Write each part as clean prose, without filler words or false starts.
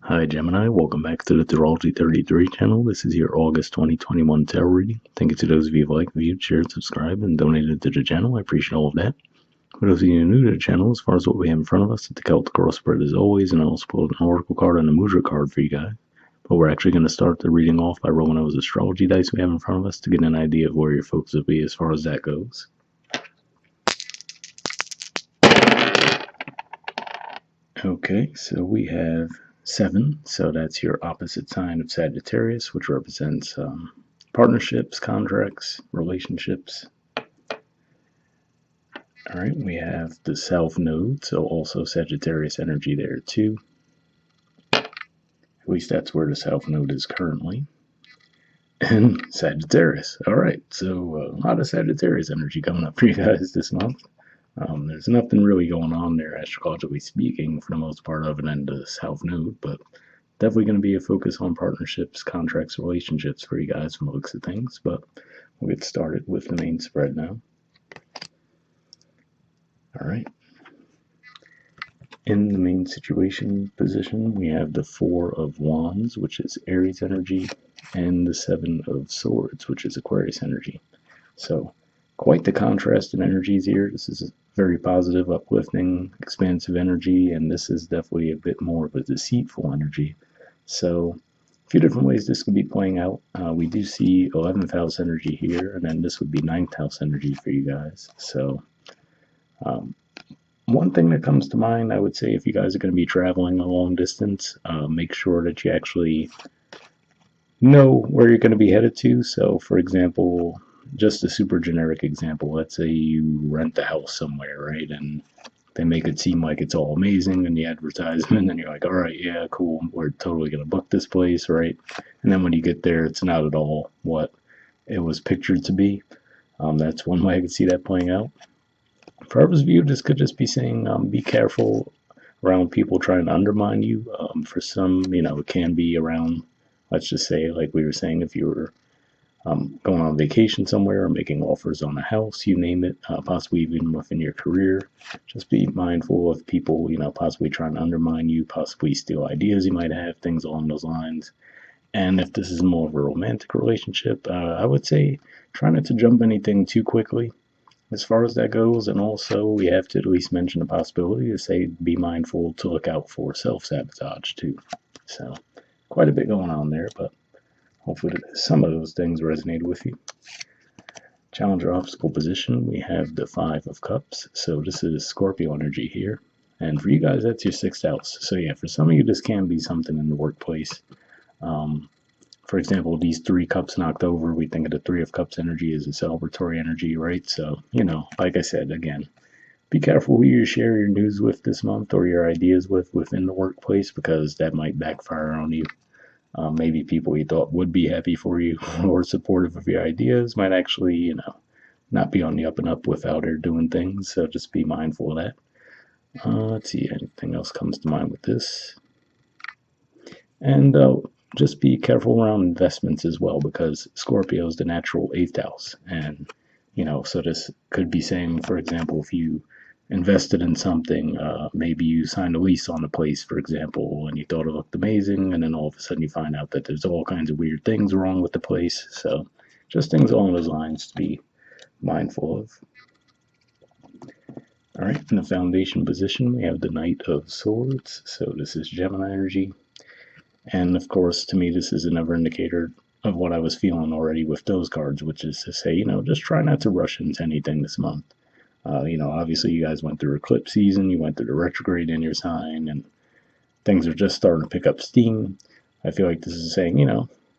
Hi Gemini, welcome back to the Astrology 33 channel. This is your August 2021 tarot reading. Thank you to those of you who liked, viewed, shared, subscribed, and donated to the channel. I appreciate all of that. For those of you new to the channel, as far as what we have in front of us, the Celtic Cross spread as always, and I also pulled an Oracle card and a Mudra card for you guys. But we're actually going to start the reading off by rolling those astrology dice we have in front of us to get an idea of where your focus will be as far as that goes. Okay, so we have 7, so that's your opposite sign of Sagittarius, which represents partnerships, contracts, relationships. All right, we have the South Node, so also Sagittarius energy there too. At least that's where the South Node is currently. And Sagittarius. All right, so a lot of Sagittarius energy coming up for you guys this month. There's nothing really going on there, astrologically speaking, for the most part, other than the South Node, but definitely going to be a focus on partnerships, contracts, relationships for you guys from the looks of things. But we'll get started with the main spread now. All right. In the main situation position, we have the 4 of Wands, which is Aries energy, and the 7 of Swords, which is Aquarius energy. So quite the contrast in energies here. This is very positive, uplifting, expansive energy, and this is definitely a bit more of a deceitful energy. So a few different ways this could be playing out. We do see 11th house energy here, and then this would be 9th house energy for you guys. So one thing that comes to mind, I would say, if you guys are going to be traveling a long distance, make sure that you actually know where you're going to be headed to. So for example, just a super generic example, let's say you rent a house somewhere, right, and they make it seem like it's all amazing in the advertisement, and you're like, all right, yeah, cool, we're totally going to book this place, right? And then when you get there, it's not at all what it was pictured to be. That's one way I could see that playing out. For others of you, this could just be saying be careful around people trying to undermine you. For some, it can be around, let's just say, like we were saying, if you were going on vacation somewhere or making offers on a house, you name it, possibly even within your career. Just be mindful of people, possibly trying to undermine you, possibly steal ideas you might have, things along those lines. And if this is more of a romantic relationship, I would say try not to jump anything too quickly as far as that goes. And also, we have to at least mention the possibility to say be mindful to look out for self-sabotage too. So quite a bit going on there, but hopefully some of those things resonated with you. Challenger obstacle position, we have the 5 of Cups. So this is Scorpio energy here. And for you guys, that's your 6th house. So yeah, for some of you, this can be something in the workplace. For example, these 3 cups knocked over, we think of the 3 of Cups energy as a celebratory energy, right? So, like I said, again, be careful who you share your news with this month or your ideas with within the workplace, because that might backfire on you. Maybe people you thought would be happy for you or supportive of your ideas might actually, not be on the up and up with how they're doing things. So just be mindful of that. Let's see, anything else comes to mind with this? And just be careful around investments as well, because Scorpio is the natural 8th house. And, so this could be saying, for example, if you invested in something, maybe you signed a lease on a place, for example, and you thought it looked amazing, and then all of a sudden you find out that there's all kinds of weird things wrong with the place. So just things along those lines to be mindful of. All right, in the foundation position, we have the Knight of Swords. So this is Gemini energy. And of course, to me, this is another indicator of what I was feeling already with those cards, which is to say, just try not to rush into anything this month. Obviously you guys went through eclipse season, you went through the retrograde in your sign, and things are just starting to pick up steam. I feel like this is saying,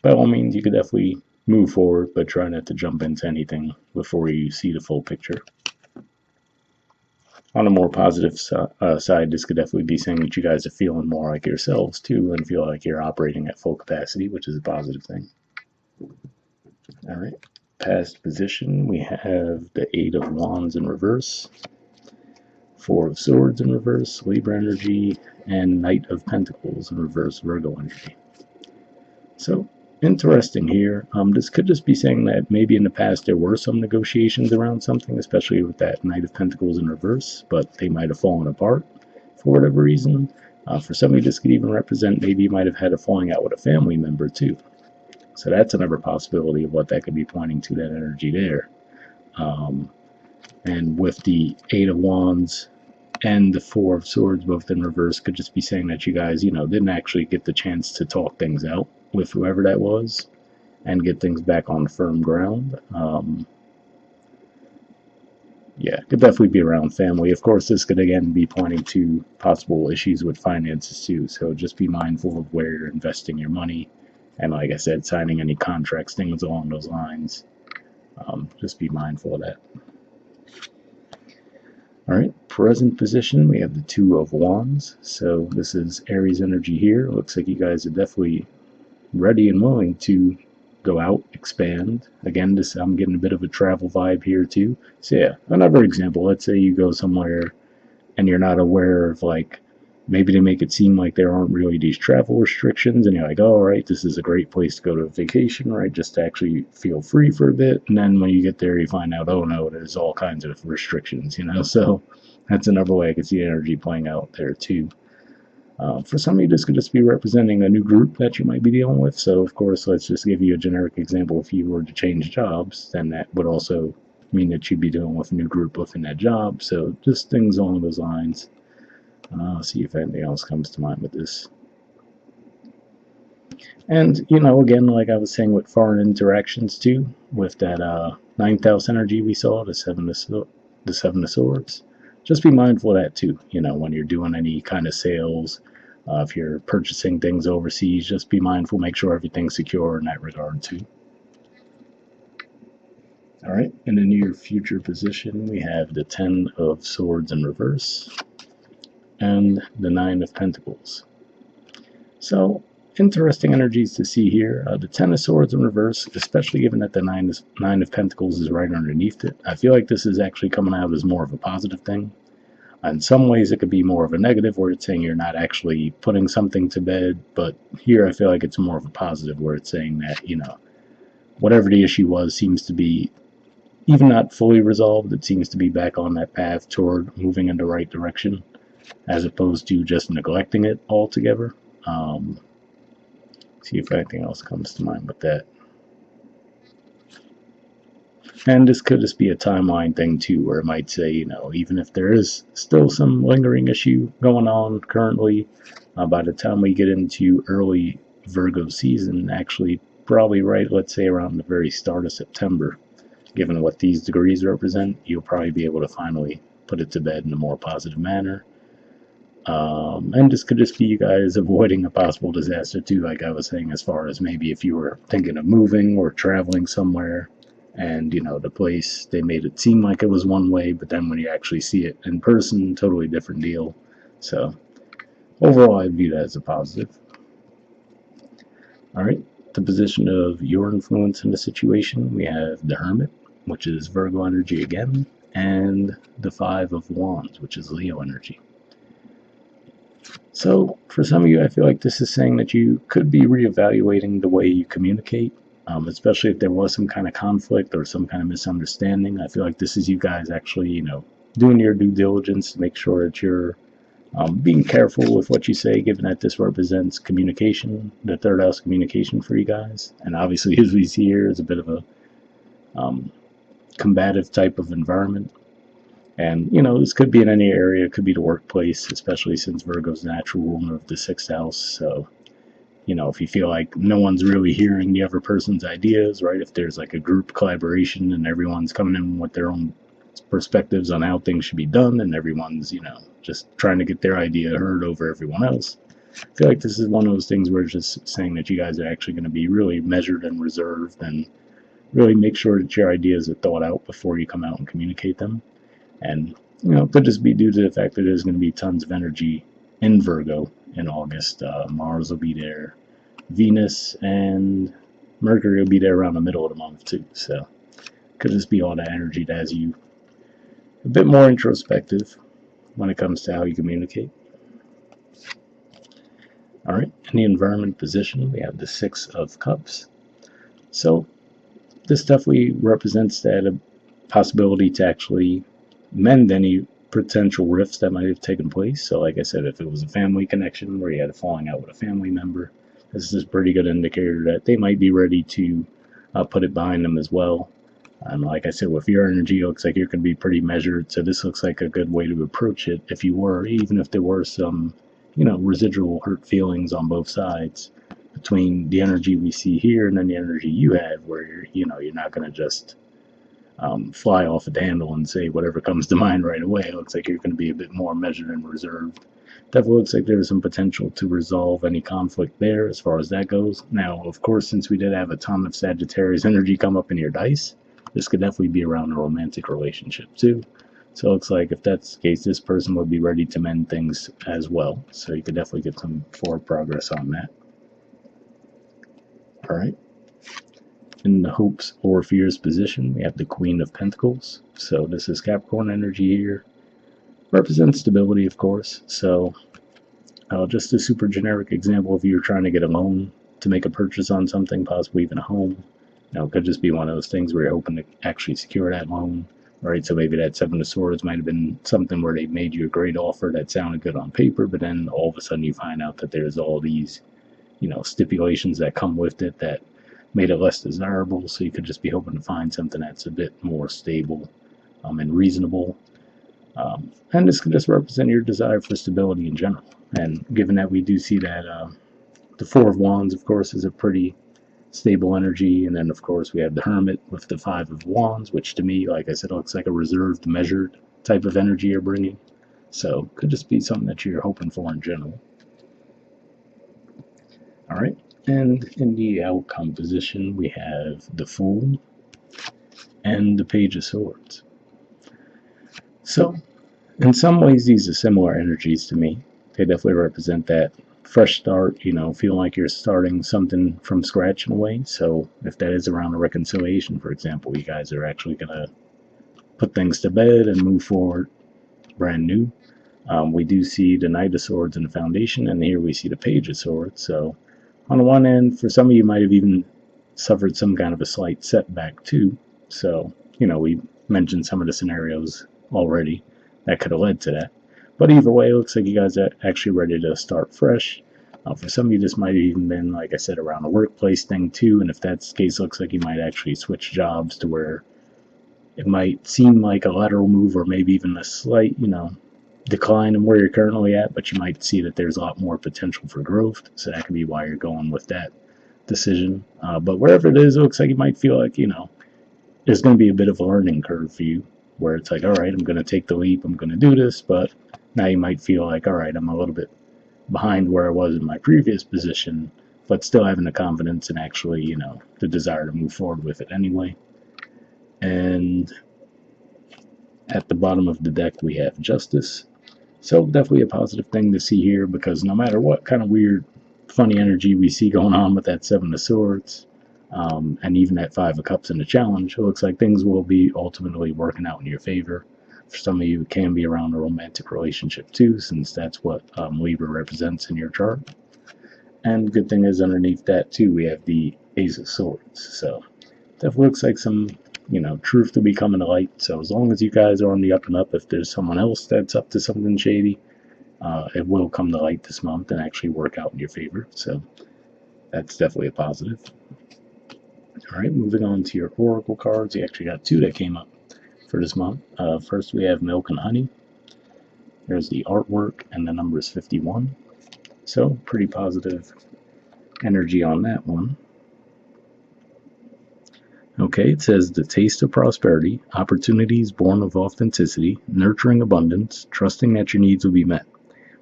by all means, you could definitely move forward, but try not to jump into anything before you see the full picture. On a more positive side, this could definitely be saying that you guys are feeling more like yourselves too, and feel like you're operating at full capacity, which is a positive thing. All right. Past position, we have the 8 of Wands in reverse, 4 of Swords in reverse, Libra energy, and Knight of Pentacles in reverse, Virgo energy. So, interesting here. This could just be saying that maybe in the past there were some negotiations around something, especially with that Knight of Pentacles in reverse, but they might have fallen apart for whatever reason. For some of you, this could even represent maybe you might have had a falling out with a family member too. So that's another possibility of what that could be pointing to, that energy there. And with the Eight of Wands and the Four of Swords both in reverse, could just be saying that you guys, didn't actually get the chance to talk things out with whoever that was and get things back on firm ground. Yeah, could definitely be around family. Of course, this could again be pointing to possible issues with finances too. So just be mindful of where you're investing your money. And like I said, signing any contracts, things along those lines. Just be mindful of that. All right, present position, we have the Two of Wands. So this is Aries energy here. Looks like you guys are definitely ready and willing to go out, expand. Again, I'm getting a bit of a travel vibe here too. So yeah, another example. Let's say you go somewhere and you're not aware of, like, maybe they make it seem like there aren't really these travel restrictions, and you're like, oh, right, this is a great place to go to vacation, right, just to actually feel free for a bit. And then when you get there, you find out, oh no, there's all kinds of restrictions, so that's another way I could see energy playing out there too. For some of you, this could just be representing a new group that you might be dealing with. So of course, let's just give you a generic example. If you were to change jobs, then that would also mean that you'd be dealing with a new group within that job. So just things along those lines. I'll see if anything else comes to mind with this. And, again, like I was saying with foreign interactions too, with that ninth house energy we saw, the Seven of Swords, just be mindful of that too. When you're doing any kind of sales, if you're purchasing things overseas, just be mindful, make sure everything's secure in that regard too. All right, in the near future position, we have the Ten of Swords in reverse and the Nine of Pentacles. So, interesting energies to see here. The Ten of Swords in reverse, especially given that the Nine of Pentacles is right underneath it. I feel like this is actually coming out as more of a positive thing. In some ways, it could be more of a negative, where it's saying you're not actually putting something to bed. But here, I feel like it's more of a positive, where it's saying that, whatever the issue was seems to be, even not fully resolved, it seems to be back on that path toward moving in the right direction, as opposed to just neglecting it altogether. See if anything else comes to mind with that. And this could just be a timeline thing too, where it might say, even if there is still some lingering issue going on currently, by the time we get into early Virgo season, actually probably right, let's say around the very start of September, given what these degrees represent, you'll probably be able to finally put it to bed in a more positive manner. And this could just be you guys avoiding a possible disaster too, like I was saying, as far as maybe if you were thinking of moving or traveling somewhere, and the place, they made it seem like it was one way, but then when you actually see it in person, totally different deal. So overall, I view that as a positive. All right, the position of your influence in the situation, we have the Hermit, which is Virgo energy again, and the Five of Wands, which is Leo energy. So for some of you, I feel like this is saying that you could be reevaluating the way you communicate, especially if there was some kind of conflict or some kind of misunderstanding. I feel like this is you guys actually, doing your due diligence to make sure that you're being careful with what you say, given that this represents communication, the third house communication for you guys. And obviously, as we see here, is a bit of a combative type of environment. And, this could be in any area. It could be the workplace, especially since Virgo's natural ruler of the sixth house. So, if you feel like no one's really hearing the other person's ideas, right? If there's like a group collaboration and everyone's coming in with their own perspectives on how things should be done, and everyone's, just trying to get their idea heard over everyone else, I feel like this is one of those things where it's just saying that you guys are actually going to be really measured and reserved, and really make sure that your ideas are thought out before you come out and communicate them. And, it could just be due to the fact that there's going to be tons of energy in Virgo in August. Mars will be there, Venus and Mercury will be there around the middle of the month too. So could just be all that energy that has you a bit more introspective when it comes to how you communicate. All right, in the environment position, we have the Six of Cups. So this definitely represents that a possibility to actually mend any potential rifts that might have taken place. So like I said, if it was a family connection where you had a falling out with a family member, this is a pretty good indicator that they might be ready to put it behind them as well. And like I said, with your energy, it looks like you're going to be pretty measured. So this looks like a good way to approach it if you were, even if there were some, residual hurt feelings on both sides between the energy we see here and then the energy you have, where you're not going to just fly off the handle and say whatever comes to mind right away. It looks like you're going to be a bit more measured and reserved. Definitely looks like there's some potential to resolve any conflict there as far as that goes. Now, of course, since we did have a ton of Sagittarius energy come up in your dice, this could definitely be around a romantic relationship too. So it looks like if that's the case, this person would be ready to mend things as well. So you could definitely get some forward progress on that. All right. In the hopes or fears position, we have the Queen of Pentacles. So this is Capricorn energy here. Represents stability, of course. So just a super generic example, if you're trying to get a loan to make a purchase on something, possibly even a home, it could just be one of those things where you're hoping to actually secure that loan. Right, so maybe that Seven of Swords might have been something where they made you a great offer that sounded good on paper, but then all of a sudden you find out that there's all these, stipulations that come with it that made it less desirable. So you could just be hoping to find something that's a bit more stable and reasonable. And this could just represent your desire for stability in general. And given that we do see that the Four of Wands, of course, is a pretty stable energy, and then of course we have the Hermit with the Five of Wands, which to me, like I said, looks like a reserved, measured type of energy you're bringing. So could just be something that you're hoping for in general. All right, and in the outcome position we have the Fool and the Page of Swords. So in some ways these are similar energies to me. They definitely represent that fresh start, feeling like you're starting something from scratch in a way. So if that is around a reconciliation, for example, you guys are actually going to put things to bed and move forward brand new. We do see the Knight of Swords in the foundation, and here we see the Page of Swords. So on the one end, for some of you might have even suffered some kind of a slight setback too. So, we mentioned some of the scenarios already that could have led to that. But either way, it looks like you guys are actually ready to start fresh. For some of you, this might have even been, like I said, around a workplace thing too. And if that's the case, it looks like you might actually switch jobs to where it might seem like a lateral move or maybe even a slight, decline in where you're currently at, but you might see that there's a lot more potential for growth. So that could be why you're going with that decision. But wherever it is, it looks like you might feel like, there's going to be a bit of a learning curve for you, where it's like, all right, I'm going to take the leap, I'm going to do this, but now you might feel like, all right, I'm a little bit behind where I was in my previous position, but still having the confidence and actually, the desire to move forward with it anyway. And at the bottom of the deck, we have Justice. So definitely a positive thing to see here, because no matter what kind of weird, funny energy we see going on with that Seven of Swords, and even that Five of Cups in the challenge, it looks like things will be ultimately working out in your favor. For some of you, it can be around a romantic relationship too, since that's what Libra represents in your chart. And the good thing is, underneath that too, we have the Ace of Swords. So definitely looks like some, truth to be coming to light. So as long as you guys are on the up and up, if there's someone else that's up to something shady, it will come to light this month and actually work out in your favor. So that's definitely a positive. All right, moving on to your Oracle cards. You actually got two that came up for this month. First, we have Milk and Honey. There's the artwork, and the number is 51. So pretty positive energy on that one. Okay, it says the taste of prosperity, opportunities born of authenticity, nurturing abundance, trusting that your needs will be met.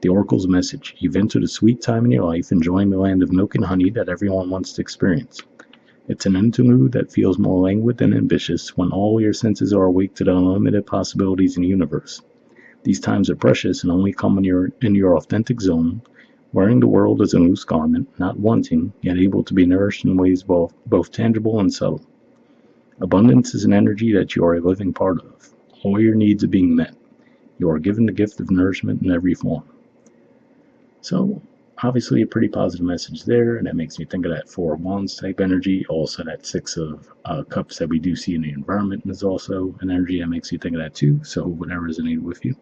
The Oracle's message: you've entered a sweet time in your life, enjoying the land of milk and honey that everyone wants to experience. It's an interlude that feels more languid than ambitious, when all your senses are awake to the unlimited possibilities in the universe. These times are precious and only come when you're in your authentic zone, wearing the world as a loose garment, not wanting, yet able to be nourished in ways both tangible and subtle. Abundance is an energy that you are a living part of. All your needs are being met. You are given the gift of nourishment in every form. So, obviously a pretty positive message there, and that makes me think of that Four of Wands type energy. Also, that Six of Cups that we do see in the environment is also an energy that makes you think of that too. So, whatever resonated with you.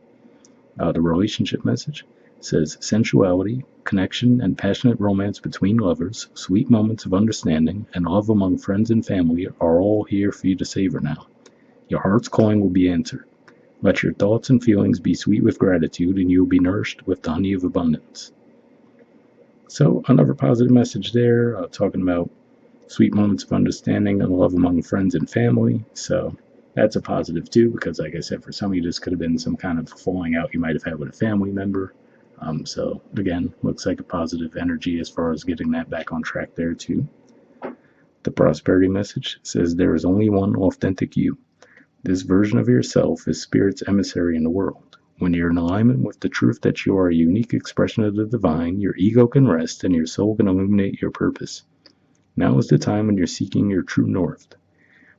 The relationship message says sensuality, connection, and passionate romance between lovers, sweet moments of understanding, and love among friends and family are all here for you to savor now. Your heart's calling will be answered. Let your thoughts and feelings be sweet with gratitude, and you will be nourished with the honey of abundance. So, another positive message there, talking about sweet moments of understanding and love among friends and family. So, that's a positive too, because, like I said, for some of you, this could have been some kind of falling out you might have had with a family member. So, again, looks like a positive energy as far as getting that back on track there too. The prosperity message says there is only one authentic you. This version of yourself is Spirit's emissary in the world. When you're in alignment with the truth that you are a unique expression of the divine, your ego can rest and your soul can illuminate your purpose. Now is the time when you're seeking your true north.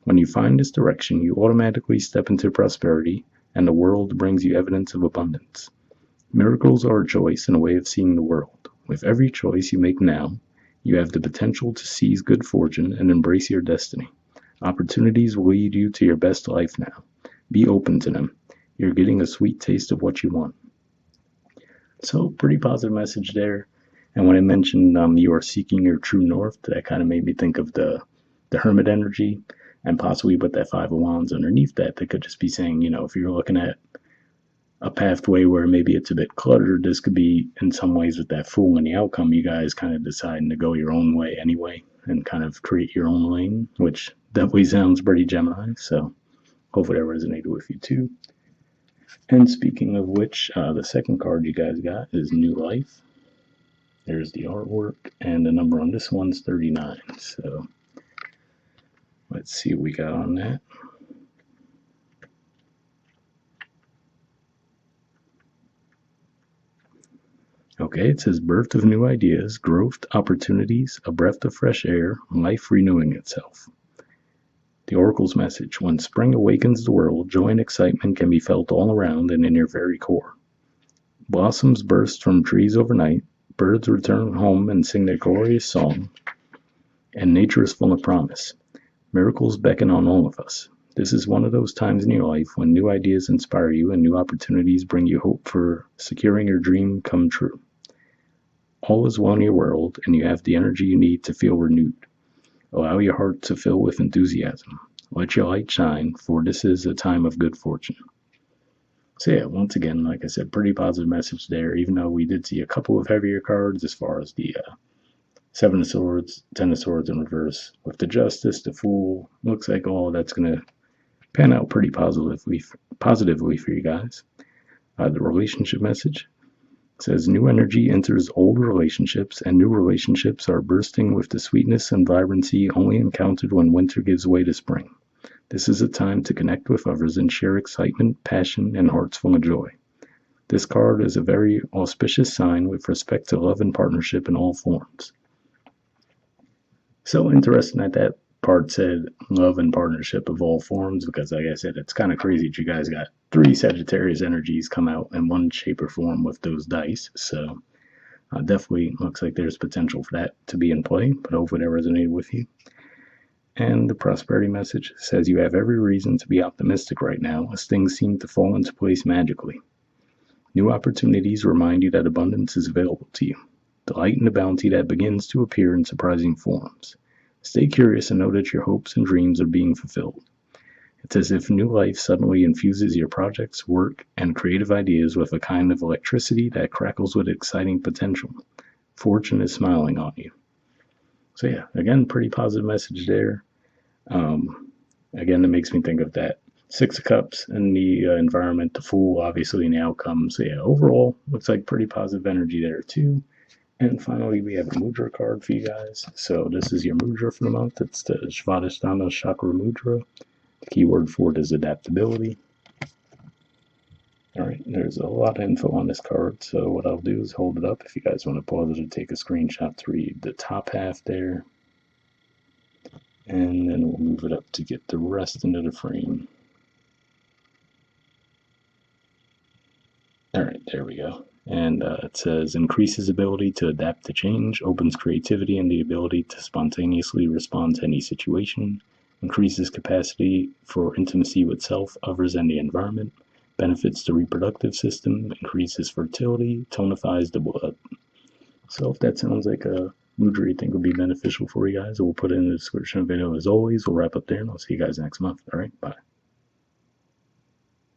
When you find this direction, you automatically step into prosperity, and the world brings you evidence of abundance. Miracles are a choice and a way of seeing the world. With every choice you make now, you have the potential to seize good fortune and embrace your destiny. Opportunities will lead you to your best life now. Be open to them. You're getting a sweet taste of what you want. So, pretty positive message there. And when I mentioned you are seeking your true north, that kind of made me think of the hermit energy, and possibly with that Five of Wands underneath that, they could just be saying, if you're looking at a pathway where maybe it's a bit cluttered, this could be in some ways with that Fool and the outcome, you guys kind of deciding to go your own way anyway and kind of create your own lane, which definitely sounds pretty Gemini. So hopefully that resonated with you too. And speaking of which, the second card you guys got is New Life. There's the artwork, and the number on this one's 39. So let's see what we got on that. Okay, it says birth of new ideas, growth, opportunities, a breath of fresh air, life renewing itself. The Oracle's message: when spring awakens the world, joy and excitement can be felt all around and in your very core. Blossoms burst from trees overnight, birds return home and sing their glorious song, and nature is full of promise. Miracles beckon on all of us. This is one of those times in your life when new ideas inspire you and new opportunities bring you hope for securing your dream come true. All is well in your world, and you have the energy you need to feel renewed. Allow your heart to fill with enthusiasm. Let your light shine, for this is a time of good fortune. So yeah, once again, like I said, pretty positive message there, even though we did see a couple of heavier cards as far as the Seven of Swords, Ten of Swords in reverse. With the Justice, the Fool, looks like all that's going to pan out pretty positively for you guys. The relationship message says new energy enters old relationships, and new relationships are bursting with the sweetness and vibrancy only encountered when winter gives way to spring. This is a time to connect with others and share excitement, passion, and hearts full of joy. This card is a very auspicious sign with respect to love and partnership in all forms. So interesting that part said love and partnership of all forms, because like I said, it's kind of crazy that you guys got 3 Sagittarius energies come out in one shape or form with those dice. So definitely looks like there's potential for that to be in play, but hopefully that resonated with you. And the prosperity message says you have every reason to be optimistic right now, as things seem to fall into place magically. New opportunities remind you that abundance is available to you. Delight in the bounty that begins to appear in surprising forms. Stay curious and know that your hopes and dreams are being fulfilled. It's as if new life suddenly infuses your projects, work, and creative ideas with a kind of electricity that crackles with exciting potential. Fortune is smiling on you. So yeah, again, pretty positive message there. Again, it makes me think of that Six of Cups in the environment, the Fool, obviously, in the outcome. So yeah, overall, looks like pretty positive energy there too. And finally, we have a Mudra card for you guys. So this is your Mudra for the month. It's the Svadhisthana Chakra Mudra. The keyword for it is adaptability. All right, there's a lot of info on this card. So what I'll do is hold it up. If you guys want to pause it or take a screenshot to read the top half there. And then we'll move it up to get the rest into the frame. All right, there we go. And it says increases ability to adapt to change, opens creativity and the ability to spontaneously respond to any situation, increases capacity for intimacy with self, others, and the environment, benefits the reproductive system, increases fertility, tonifies the blood. So if that sounds like a mudra you think would be beneficial for you guys, we'll put it in the description of the video as always. We'll wrap up there and I'll see you guys next month. All right, bye.